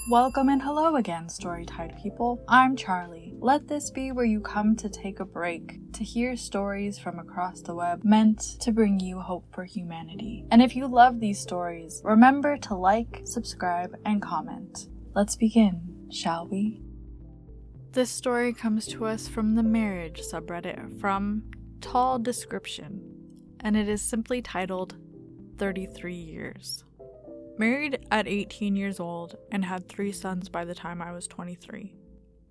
Welcome and hello again, Storytide people. I'm Charlie. Let this be where you come to take a break, to hear stories from across the web meant to bring you hope for humanity. And if you love these stories, remember to like, subscribe, and comment. Let's begin, shall we? This story comes to us from the marriage subreddit from Tall Description, and it is simply titled 33 Years. Married at 18 years old and had 3 sons by the time I was 23.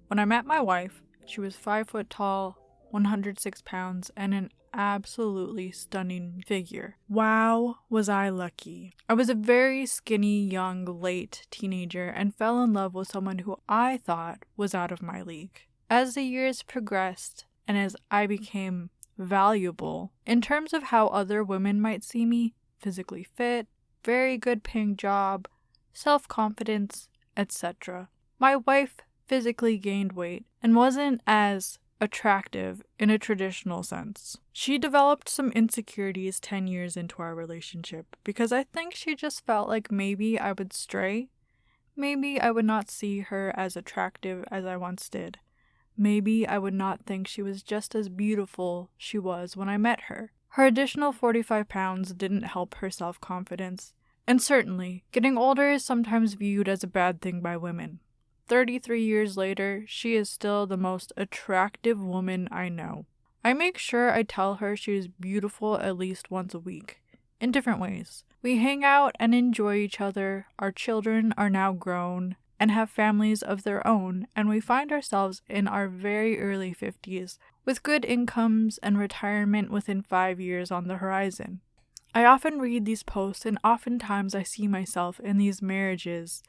When I met my wife, she was 5 foot tall, 106 pounds, and an absolutely stunning figure. Wow, was I lucky. I was a very skinny, young, late teenager and fell in love with someone who I thought was out of my league. As the years progressed and as I became valuable, in terms of how other women might see me, physically fit, very good paying job, self-confidence, etc., my wife physically gained weight and wasn't as attractive in a traditional sense. She developed some insecurities 10 years into our relationship because I think she just felt like maybe I would stray. Maybe I would not see her as attractive as I once did. Maybe I would not think she was just as beautiful she was when I met her. Her additional 45 pounds didn't help her self-confidence, and certainly, getting older is sometimes viewed as a bad thing by women. 33 years later, she is still the most attractive woman I know. I make sure I tell her she is beautiful at least once a week, in different ways. We hang out and enjoy each other, our children are now grown and have families of their own, and we find ourselves in our very early 50s, with good incomes and retirement within 5 years on the horizon. I often read these posts and oftentimes I see myself in these marriages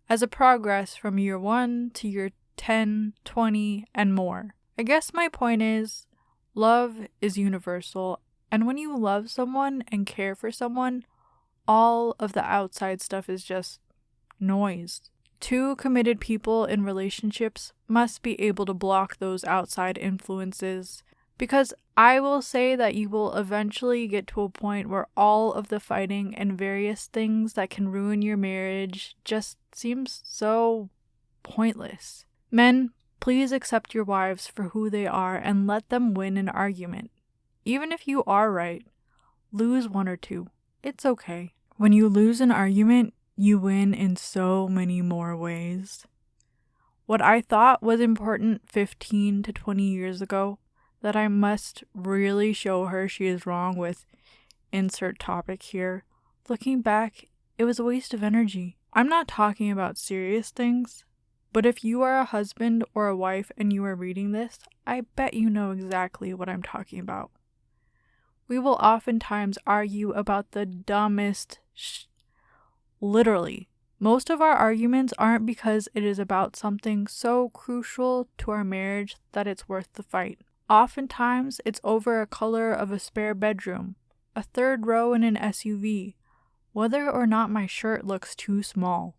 as a progress from year 1 to year 10, 20, and more. I guess my point is, love is universal, and when you love someone and care for someone, all of the outside stuff is just noise. 2 committed people in relationships must be able to block those outside influences, because I will say that you will eventually get to a point where all of the fighting and various things that can ruin your marriage just seems so pointless. Men, please accept your wives for who they are and let them win an argument. Even if you are right, lose 1 or 2. It's okay. When you lose an argument, you win in so many more ways. What I thought was important 15 to 20 years ago, that I must really show her she is wrong with insert topic here. Looking back, it was a waste of energy. I'm not talking about serious things, but if you are a husband or a wife and you are reading this, I bet you know exactly what I'm talking about. We will oftentimes argue about the dumbest literally. Most of our arguments aren't because it is about something so crucial to our marriage that it's worth the fight. Oftentimes, it's over a color of a spare bedroom, a 3rd row in an SUV, whether or not my shirt looks too small,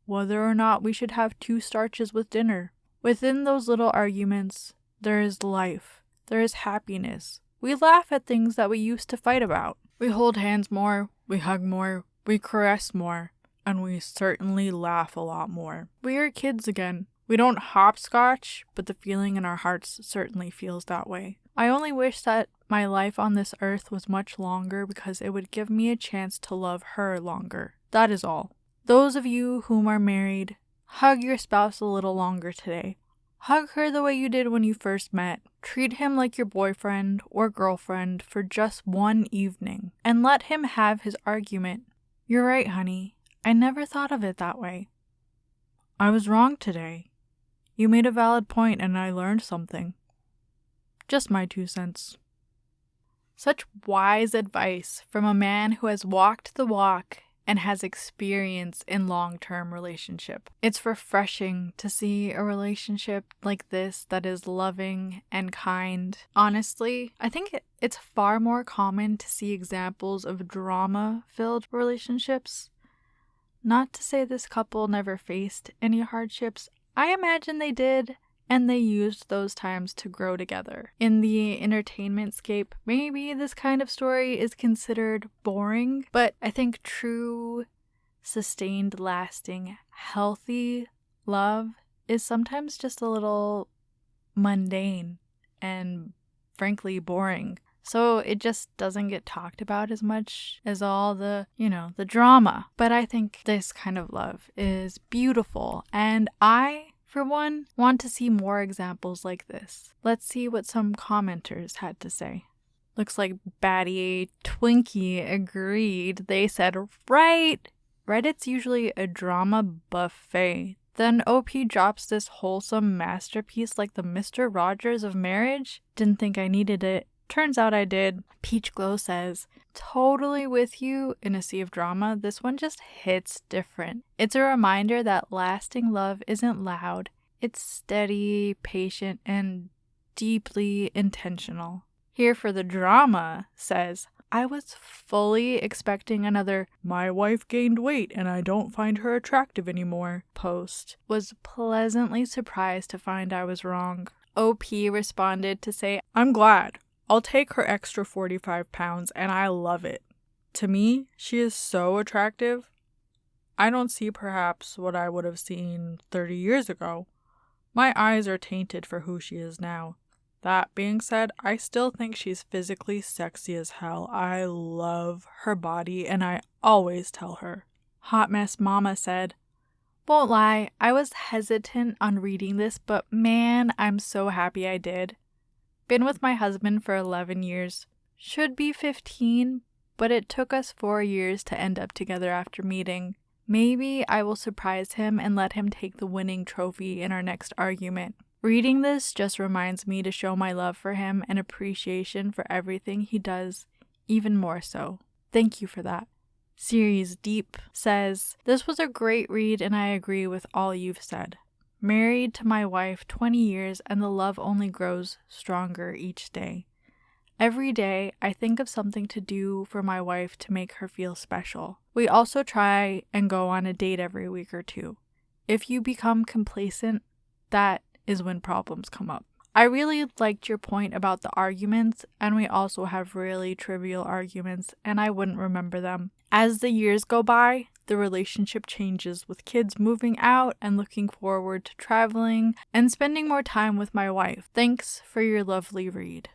whether or not we should have 2 starches with dinner. Within those little arguments, there is life, there is happiness. We laugh at things that we used to fight about. We hold hands more, we hug more, we caress more, and we certainly laugh a lot more. We are kids again. We don't hopscotch, but the feeling in our hearts certainly feels that way. I only wish that my life on this earth was much longer because it would give me a chance to love her longer. That is all. Those of you whom are married, hug your spouse a little longer today. Hug her the way you did when you first met. Treat him like your boyfriend or girlfriend for just one evening, and let him have his argument. You're right, honey. I never thought of it that way. I was wrong today. You made a valid point and I learned something. Just my 2 cents. Such wise advice from a man who has walked the walk and has experience in long-term relationship. It's refreshing to see a relationship like this that is loving and kind. Honestly, I think it's far more common to see examples of drama-filled relationships. Not to say this couple never faced any hardships. I imagine they did, and they used those times to grow together. In the entertainment scape, maybe this kind of story is considered boring, but I think true sustained, lasting, healthy love is sometimes just a little mundane and frankly boring. So it just doesn't get talked about as much as all the drama. But I think this kind of love is beautiful. And I, for one, want to see more examples like this. Let's see what some commenters had to say. Looks like Batty Twinkie agreed. They said, right. Reddit's usually a drama buffet. Then OP drops this wholesome masterpiece like the Mr. Rogers of marriage. Didn't think I needed it. Turns out I did. Peach Glow says, totally with you in a sea of drama. This one just hits different. It's a reminder that lasting love isn't loud. It's steady, patient, and deeply intentional. Here for the drama says, I was fully expecting another "my wife gained weight and I don't find her attractive anymore" post. Was pleasantly surprised to find I was wrong. OP responded to say, I'm glad. I'll take her extra 45 pounds and I love it. To me, she is so attractive. I don't see perhaps what I would have seen 30 years ago. My eyes are tainted for who she is now. That being said, I still think she's physically sexy as hell. I love her body and I always tell her. Hot Mess Mama said, won't lie, I was hesitant on reading this, but man, I'm so happy I did. Been with my husband for 11 years. Should be 15, but it took us 4 years to end up together after meeting. Maybe I will surprise him and let him take the winning trophy in our next argument. Reading this just reminds me to show my love for him and appreciation for everything he does, even more so. Thank you for that. Series Deep says, this was a great read and I agree with all you've said. Married to my wife 20 years and the love only grows stronger each day. Every day, I think of something to do for my wife to make her feel special. We also try and go on a date every week or two. If you become complacent, that is when problems come up. I really liked your point about the arguments, and we also have really trivial arguments, and I wouldn't remember them. As the years go by, the relationship changes with kids moving out and looking forward to traveling and spending more time with my wife. Thanks for your lovely read.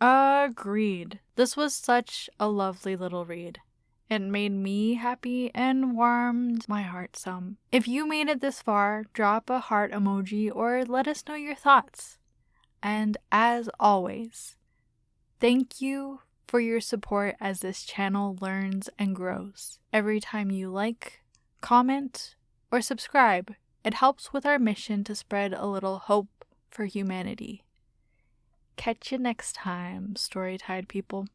Agreed. This was such a lovely little read. It made me happy and warmed my heart some. If you made it this far, drop a heart emoji or let us know your thoughts. And as always, thank you for your support as this channel learns and grows. Every time you like, comment, or subscribe, it helps with our mission to spread a little hope for humanity. Catch you next time, Storytide people.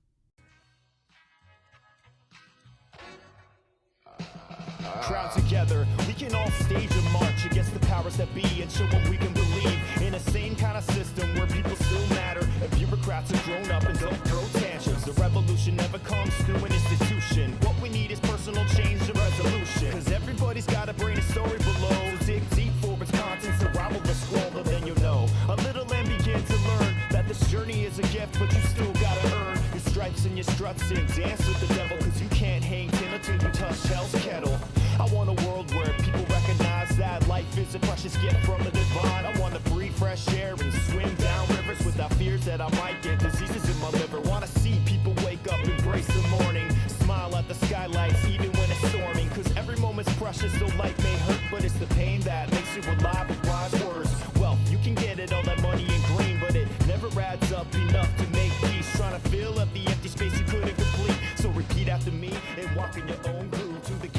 Crowd together, we can all stage a march against the powers that be and show what we can believe in a sane kind of system where people still matter and bureaucrats are grown up and don't throw tantrums. The revolution never comes through an institution. What we need is personal change and resolution, cause everybody's got a brain and story below. So dig deep for its contents, unravel the scroll, and then you'll know a little and begin to learn that this journey is a gift, but you still gotta earn your stripes and your struts and dance with the devil, cause you can't hang tin until you touch hell's kettle. I want a world where people recognize that life is a precious gift from the divine. I want to breathe fresh air and swim down rivers without fears that I might get diseases in my liver. Want to see people wake up, embrace the morning, smile at the skylights even when it's storming, cause every moment's precious, though life may hurt, but it's the pain that makes you alive with wise words. Well, you can get it, all that money and green, but it never adds up enough to make peace. Trying to fill up the empty space you couldn't complete, so repeat after me and walk in your own groove to the